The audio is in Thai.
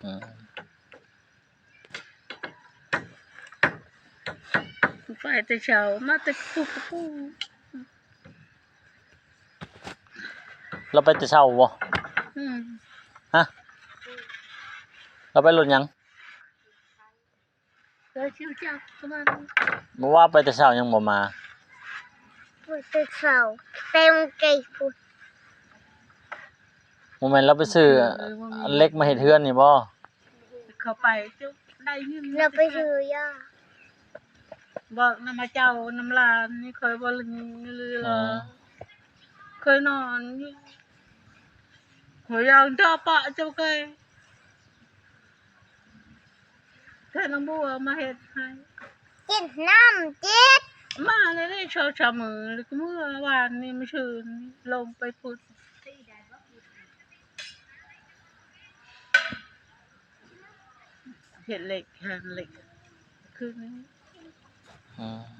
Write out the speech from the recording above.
อืมไปแต่เช้ามาแต่ปุ๊บเราไปแต่เช้าบ่ฮะเราไปรถหยัง ก็ชิวจักประมาณ บ่ว่าไปแต่เช้ายังบ่มา พูดแต่เช้าเต็มไก่พูด บ่แม่นเราไปซื้ออันเล็กมาเฮ็ดเฮือนนี่บ่ เข้าไปจะได้ยิน เราไปซื้อย่า บอกน้ำมาเจ้าน้ำลานนี่เคยบ่ลือเคยนอนอยู่หัวยางเจ้าปะเจ้าเคยแค่น้ำบัวมาเฮ็ดให้ กินน้ำจิต มาเลยได้เช้าชามือแล้วก็เมื่อวานนี่ไม่ชื่นลงไปพุดเห็ดเหล็กแฮนเหล็กคืนนี้ อืม